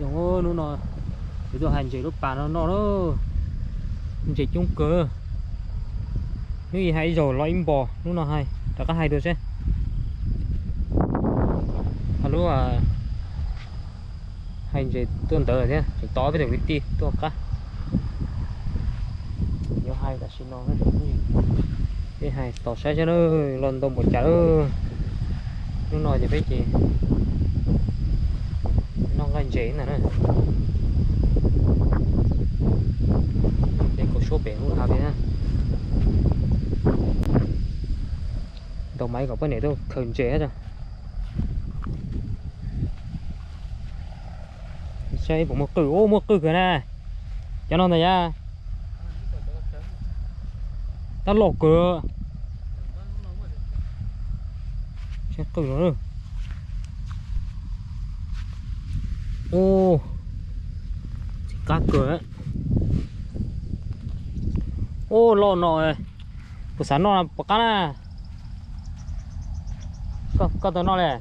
giống nó nó cái đồ hành chỉ lúc bán nó chỉ chung cơ cái gì hay rồi lo im bò lúc nào hay đã có hai đứa chứ lúc à hành chỉ tuần tới nhé chỉ to với được tí to cả nhiều hai đã xin nó cái hai tỏ xe cho nó lần đồng một chả nó nói gì biết gì nó gần chế này nữa đây có số biển luôn hả biết ha đầu máy có cái này đâu khẩn chế hết rồi xe cũng một cử cái này cho nó này nha ta lột cửa xe cử nó được ô cá cửa ấy ô lò nồi buổi sáng nó là bọc cá nè có tới nó này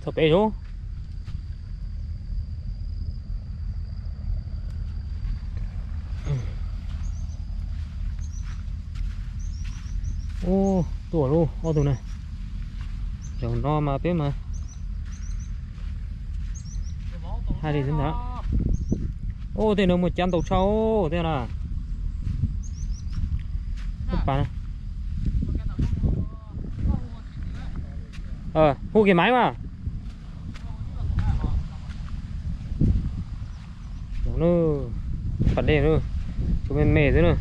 thật đấy chú ô tuổi luôn ô tụi này rồi no mà biết mà hai đi đến đó ô thì nó 100 tàu sâu thế nào các bạn hút cái máy mà nó phần đây nữa chúng em mề thế nữa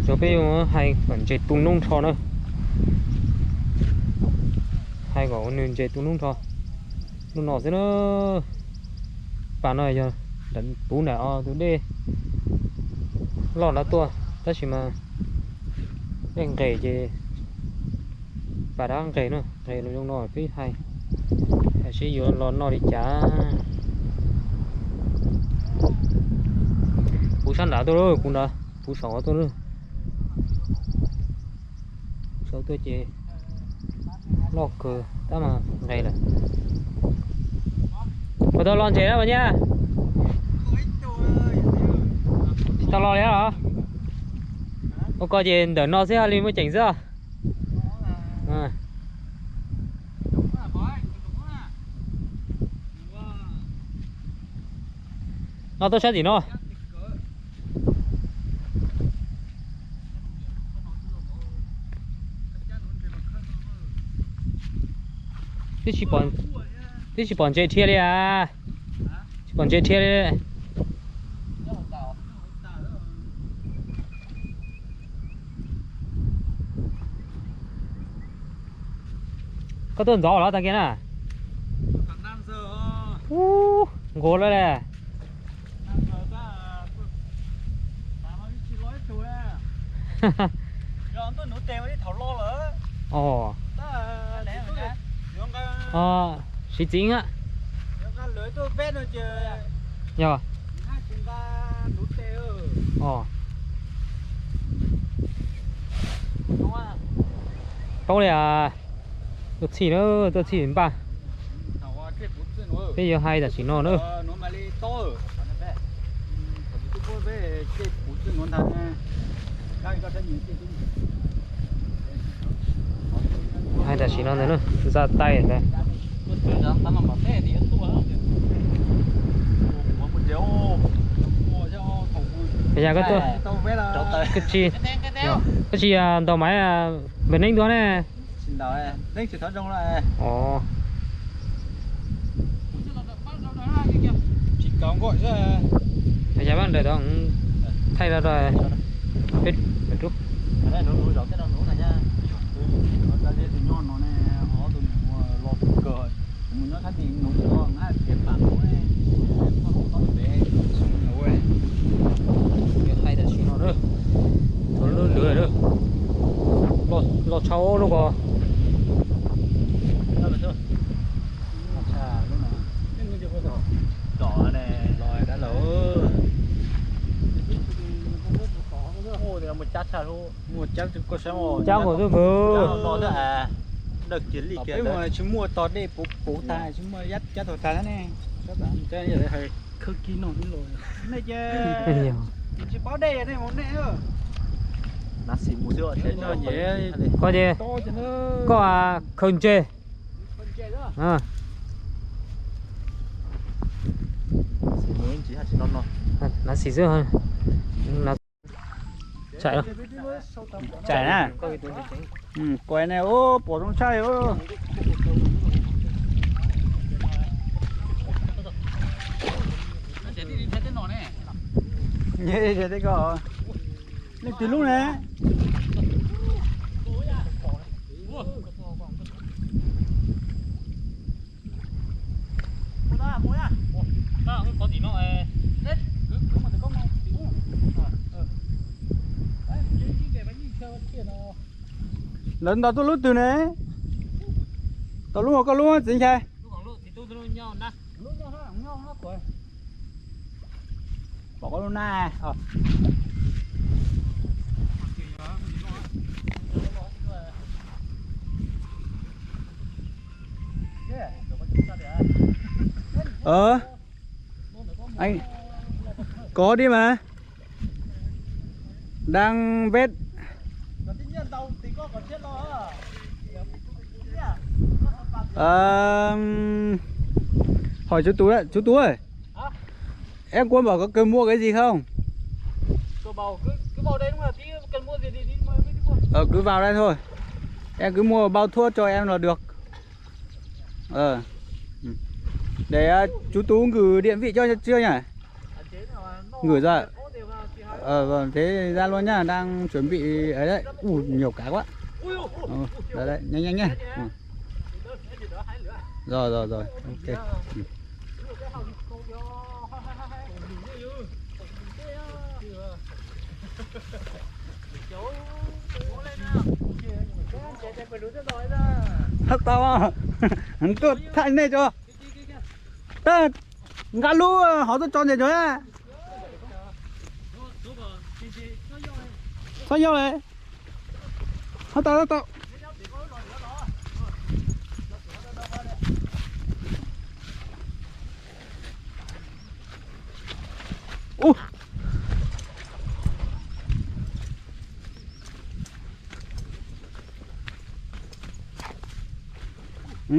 cho bây giờ hay còn chạy tung nung thò nữa hay có nên chạy tung nung thò nó nọ thế nó bạn này giờ đánh bú nè tôi đi lọt nó tua tất chỉ mà đang gầy gì bà đang gầy nữa gầy nó trong nồi phía hay sẽ vô lọt nó đi chả bú sắn đã tôi rồi cũng đã bú sò tôi rồi sau tôi chỉ lọt cờ ta mà gầy là và tôi lon chế đó bà nha tao lo đấy hả ô coi gì đỡ nó sẽ lên mới chỉnh ra nó tôi sẽ gì nó thế chỉ bọn chơi thiệt đi à chỉ bọn chơi thiệt đi có tuần gió đó thằng kia nè ngố lên nè ồ xí chính á nhờ câu này à tôi chỉ nữa tôi chỉ đến ba bây giờ hay là chỉ nó nữa hay là chỉ nó nữa ra tay này bây giờ có tôi cái chi đầu máy bên anh đó này ồ chỉ có gọi ra bây giờ bạn đợi đó thay ra rồi hết chút lo cháu nó có chắc có sao mà cháu của tôi vừa nó đó à được chiến lý kia đấy mà chúng mua tọt đi bố tài chúng mua dắt dắt tọt tài này các bạn chơi như thế hay khơi kín nó rồi này chứ chỉ báo đây này món này ơ nó xì mua sữa thế nó dễ có gì có à khẩn chê à xì mua chỉ hạt non non nó xì sữa hơn nó chạy đâu chạy nè quay này ô bỏ trong chai ô nhé thế đấy cơ lên từ lúc này có gì nó lần đó tôi lúc từ này tôi lúc có lúc gì chơi bỏ con luna anh có đi mà đang vết hỏi chú Tú đấy, chú Tú ơi. Em Quân bảo có cần mua cái gì không? Tôi bảo cứ vào đây đúng không? Tí cần mua gì thì đi mua. Cứ vào đây thôi. Em cứ mua bao thuốc cho em là được. Để chú Tú gửi điện vị cho chưa nhỉ? Gửi ra. Vâng, thế ra luôn nhá, đang chuẩn bị ấy đấy. Nhiều cá quá. Đấy đấy, nhanh nhá. Rồi, ok. Thật tao à? Tôi thay này cho. Ta ngã lú họ tôi cho này rồi á. Sao nhau này? Thật tao.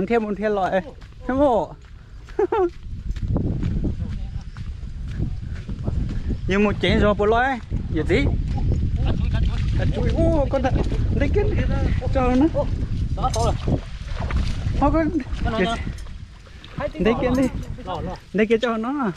Thêm một thiên loại thêm hộ. Nhưng một chén rồi bộ loại gì tí cá chuối con thật đấy kiến cho nó họ có đấy kiến đi đấy kia cho nó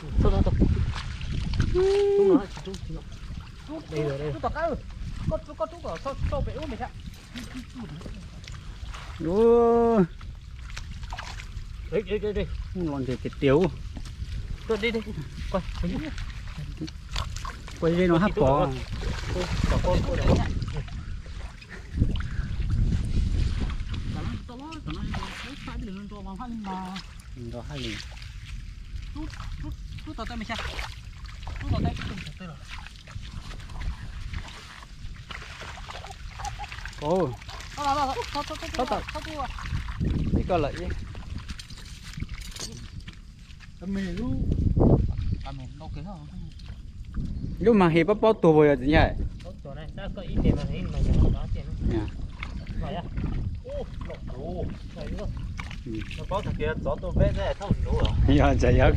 Đây. Còn thì cái tiếu. Tôi đi. Quay đây nó hấp bỏ. Đó hai lì. Rút tao tay mày cha. Rút tao tay rồi. Ồ. Thôi. Đi coi lại đi. Mày luôn. Mày đâu cái hả? Nhưng mà hiệp bao tuổi rồi gì nhỉ? Tuổi này sao có ít tiền mà thấy mày chẳng có tiền. Nè. Mày à? Lỗ. Mày nữa. Nó có thằng kia gió tôi vết ra thâu nổ rồi. Giờ trời ơi.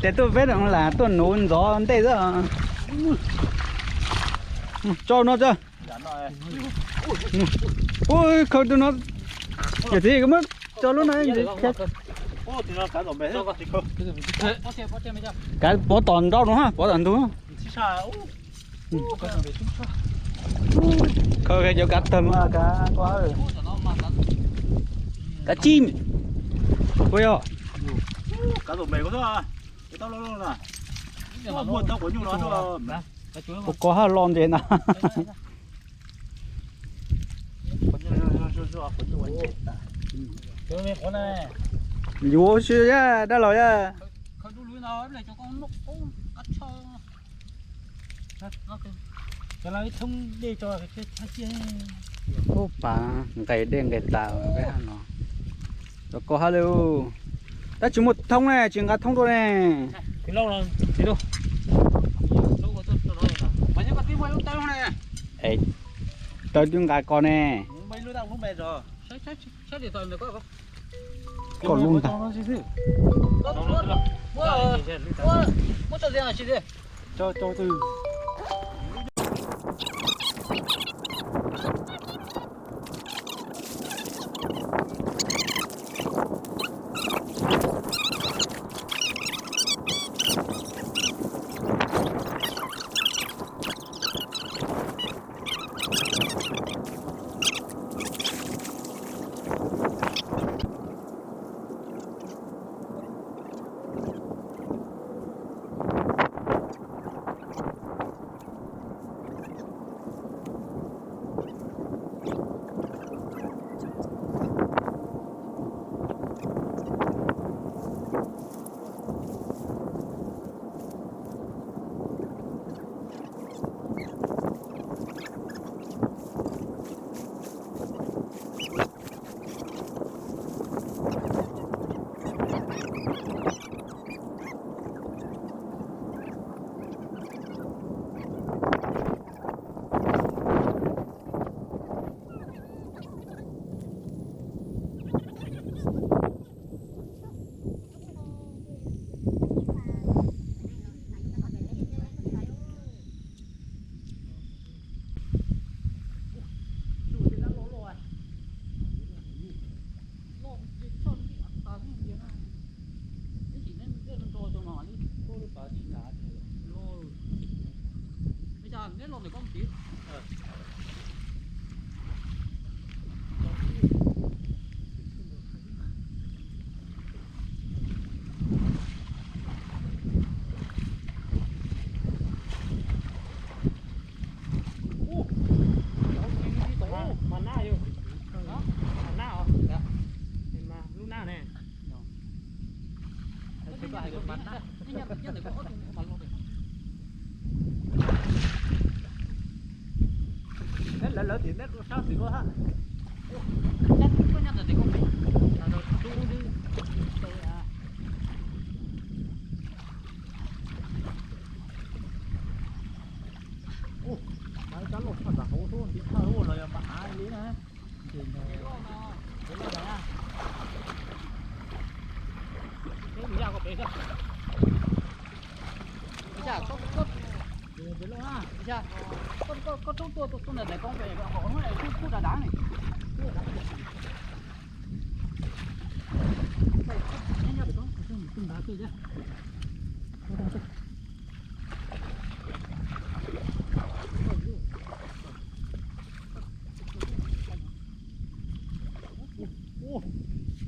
Để tôi vết nó là tôi nổ gió đây rồi. Cho nó chưa? Ôi không tôi nó. Cái gì cái mất cho lúc này gì? Thì nó cá rồi mày hết. Cái bỏ toàn đâu nữa ha? Bỏ toàn đúng không? Khơi cái chỗ cá tầm cá quá rồi. Cá chim. Ôi ơi. Cá rổ mề có thôi à? Cái tao lo nè. Buồn tao có nhiều nó thôi. Có hà lon thế nào? Vô chưa nhá, đã rồi nhá. cho nó thông đi cho cái chia ô bà cái đen cái tàu cái hàng nó rồi có hello ta chỉ một thông này chỉ ngắt thông thôi này thì lâu rồi thì đâu lâu có tôi nói là bao nhiêu cái tiếng lúc tao này ấy tới tiếng gái con nè mấy lúc tao cũng mệt rồi sao để tôi được có còn luôn ta mua cho riêng là chị đi cho từ cái lon này có một tí mà na vô đó mà na hả dạ mà lúc nào nè cái loại của bạn na nhất là có ở trong mặt luôn lỡ thì nét sao thì có ha nhất có nhất là thì không phải rồi chú đi tôi à cái cá lột thật là hố thôi thì thở hố rồi mà ai lý nè cái gì ra có bé sao bây giờ có về luôn ha bây giờ có tôi này con về họ nó lại cứ đã đá này anh nhau được không từng đá kia chứ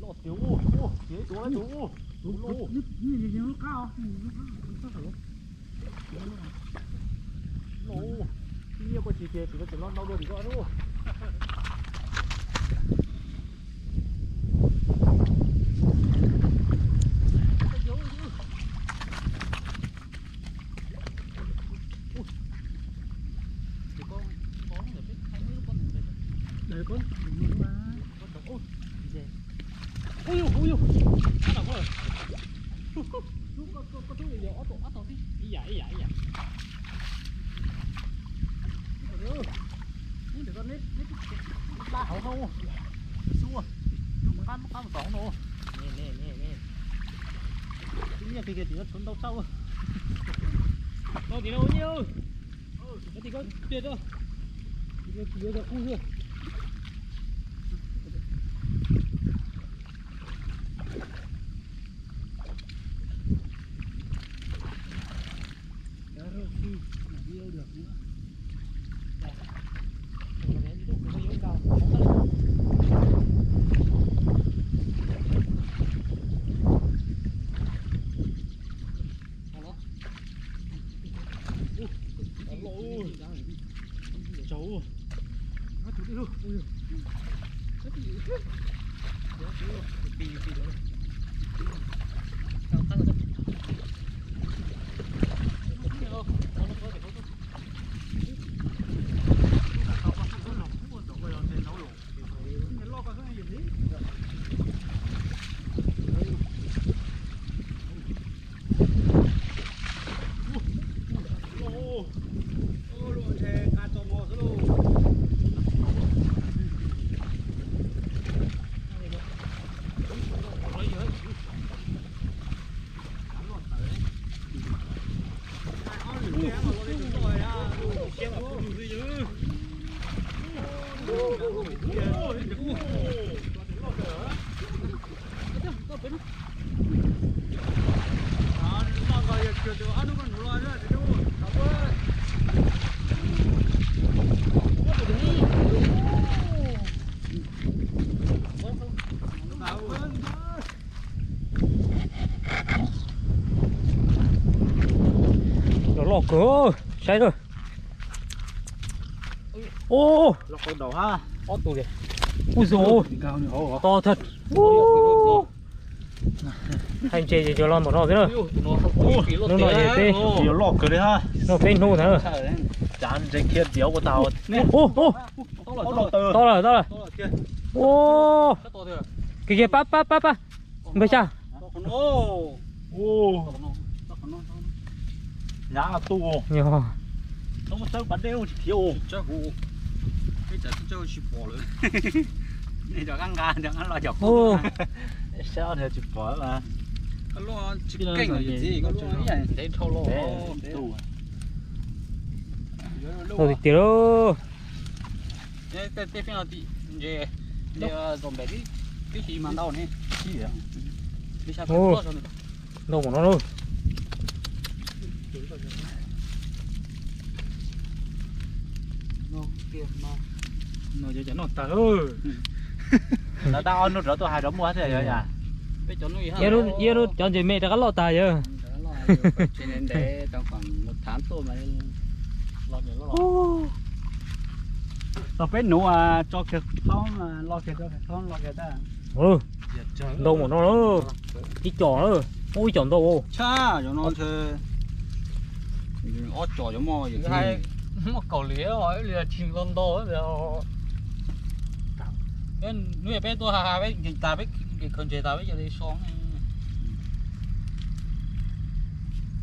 lọt thiếu chế chúa chú nước cao lô kia có chỉ kia chỉ có chỉ lon đâu được thì rõ đâu để con ui nó đâu rồi chú có chú gì ở tổ tí ý dạ nhưng được con nít ba hậu đâu xua chúng ăn một sóng đâu nè cái kia thì nó trốn đâu sâu đâu thì đâu nhiêu cái thì có tuyệt đâu bây giờ khu chưa cháu nó chú đi luôn rất gì đi đó tăng tăng rồi Nó lọt cửa sai rồi. Ô lọc con đầu ha. ó tù kìa. Ui dồi Cao như hổ. to thật. Hành chê gì cho lon một nó thế rồi. Nó nói gì thế? Nhiều lọc cửa đấy ha. Nó phên nô thế rồi. Chán trên kia điếu của tao. Ô ô Lọc từ. to rồi. Ô kìa kìa pa. Bây giờ Ô. Nhá tu. nhiều. Nó có sâu bắn đeo chỉ thiếu. Chắc hù. Cái chả cho chỉ bỏ rồi. Này cho ăn gà, cho ăn lò chọc. Ô Sao thì chỉ bỏ mà. Cái lò chỉ canh là gì? Cái lò này để thâu lò. Tu. rồi thì tiểu đâu. Cái phiên là gì? Về dòng bé cái gì mà đâu này? Gì à? Đi sao cái lò rồi. Đâu của nó đâu. Nó kia mà. Nó giờ nó tờ ơi. Nó tao nó rửa tôi hai đống mua hết rồi nhỉ? Cái chỗ nuôi ha. Giờ nó chọn gì mẹ đã có lọ tài giờ. Cho nên để trong khoảng 1 tháng thôi mà lo nhiều lo. Nó phải nấu à cho cái thon lo cái cho cái thon lo cái ta. Ừ đâu của nó đâu. Cái chỏ đó. Ôi chọn đâu. Cha, cho nó chơi. Ó trò cho mò vậy. Hai mà cầu lía hỏi là chim con to rồi. Bên nuôi bên tôi hà bên cái ta bên cái con chơi ta bên giờ đi xuống.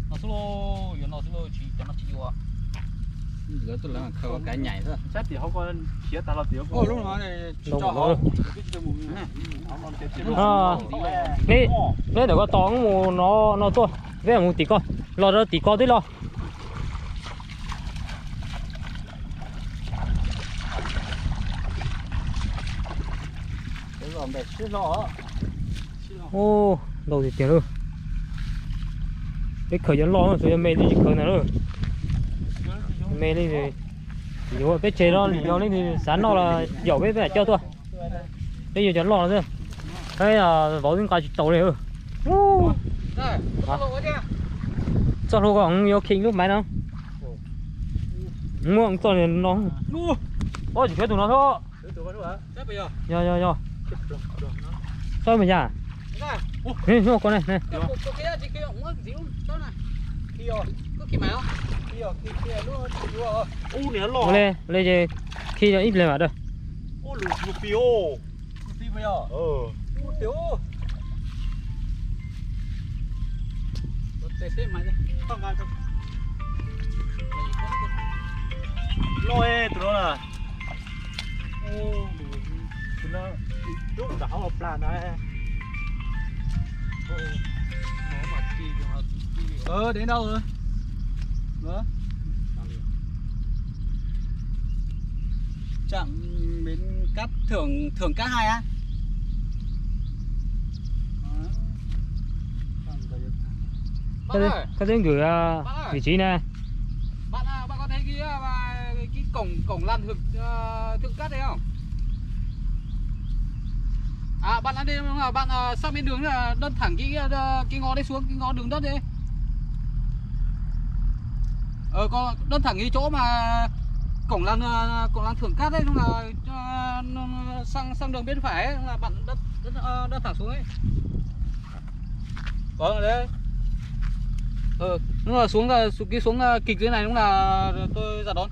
Nó solo, giờ nó solo chỉ cho nó chỉ qua. Giờ tôi làm khâu cái nhảy thôi. Chắc thì không có chia ta lo tiểu. Ôi lúc đó này Đâu của nó đâu. À, Nè để có tóm một nó to. Với một tí con. Lò đó tí con đấy lo. rồi mẹ xí lo. Ô đâu thì tiền đâu. Cái khởi dẫn lo rồi mẹ đi khởi nào rồi. Mẹ đi thì nếu biết chế nó thì sáng nó là dầu biết phải cho tôi. Bây giờ dẫn lo nữa. Cái là bỏ những cái tàu này. Ô. Cho nó còn nhiều kinh lúc máy nào. Mua ông cho nên nó. Ôi chỉ phải tụi nó thôi. Yo. Sao mà nhả? Nè, con này, nè. U này nó Lên về khi ít lên mà đây. U lục tiêu. bây giờ. Tiểu. Tê mày đi. Không ai không. Lôi tụi nó là. Tụi nó lúc đảo ở plan này. Đến đâu rồi? Đó. Chạm bến cát thưởng cát 2 á. Có đến gửi vị trí nè. Bạn có thấy cái cổng lăn thượng cát đấy không? À bạn ăn đi bạn sang bên đường là đơn thẳng cái ngõ đấy xuống, cái ngõ đường đất đấy. Có đơn thẳng cái chỗ mà cổng lăn thượng cát đấy, nó sang đường bên phải ấy, là bạn đơn thẳng xuống ấy. Vâng đấy. Đúng là xuống kịch dưới này, đúng là tôi ra đón.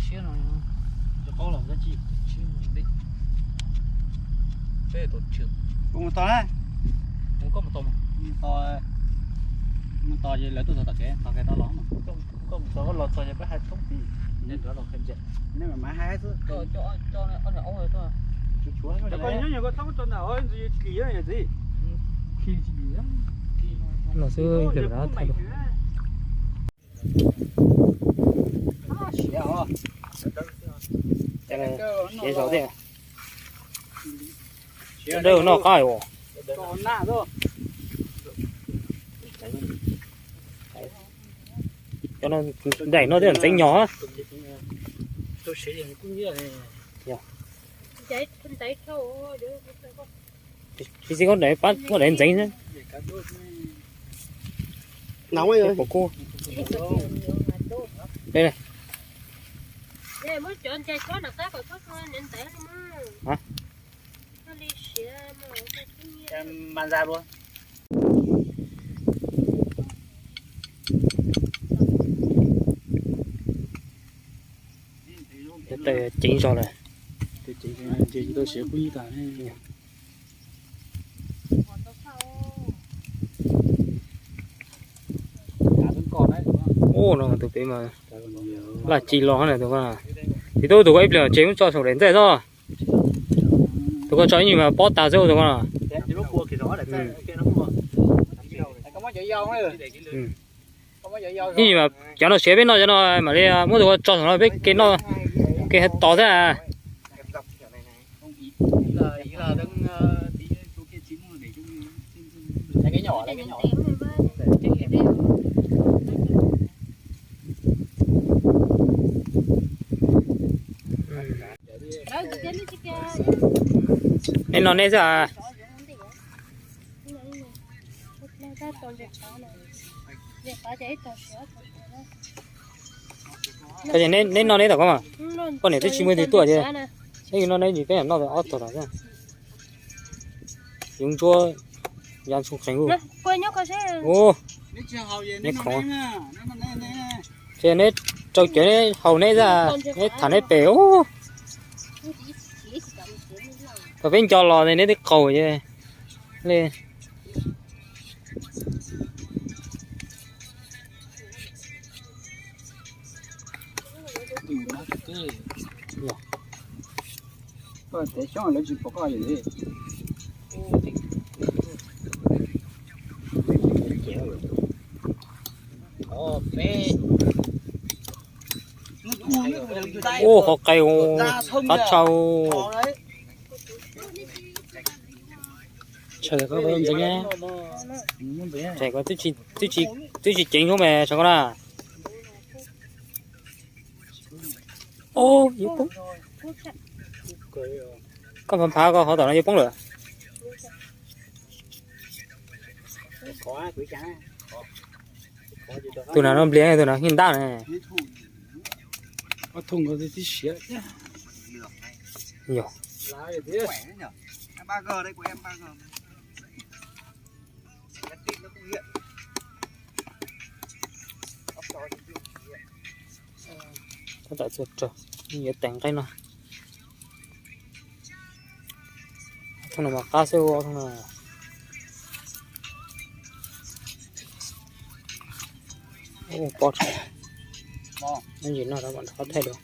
chia rồi cho có lòng giá trị chia đi thế tổ trưởng cũng to đấy cũng có một tôm to gì lấy tôi thật cái to cái to lắm mà có một số lọt rồi phải hai thông thì nên đó là khen chết nếu mà má hai thứ cho này ăn là ống rồi thôi chúa cho con nhớ nhiều con thông cho nào ơi gì kỳ ấy gì khi chỉ bị á nó sẽ được đó thay đổi cái này chế số thế đâu nó khai ổ còn nạ thôi cho nó đẩy nó đến tránh nhỏ tôi sẽ làm cũng như này chạy phân tay thâu thì chỉ có để bắt có để tránh nữa nóng ấy của cô nè mới chọn chạy có được tác rồi có nên tay mà hả nó đi xỉa mà em bàn ra luôn để chỉnh rồi này thì chị tôi sẽ quý cả ô nó tụi bé mà là chỉ lo này tụi con thì tôi tụi em là chế cho số đến thế thôi tụi con cho như mà bót tà dâu tụi con à thì nó cua thì rõ là cái nó cua có mấy chạy dâu ấy có mấy chạy dâu nhưng mà cho nó xé bên nó cho nó mà đi muốn tụi con cho nó biết cái nó cái hết to thế à cái nhỏ lấy cái nhỏ nên nó nè ra cái gì nên nó nè tao con mà con này tôi chỉ mới thì tuổi chứ cái nó nè gì cái em nó phải ót tuổi rồi dùng chua dàn xuống thành luôn ô nè khó thế nè trâu chuyện nè hầu nè ra nè thằng nè béo và bên cho lò này nè cầu chứ lên để cho nó chỉ có cái gì ô có cây cá trâu trời có bên gì nhá trời có tôi chỉ chỉnh không mẹ sao con à ô yếu bóng con phần phá có họ tỏ nó yếu bóng rồi tụi nào nó liền này tụi nào hiện đại này có thùng có tí xía nhiều ba g đây của em 3G có tại chuột trời nhiều tảng cái nào thằng nào mà cá sấu thằng nào ô bọt anh gì nó đã bọn có thay được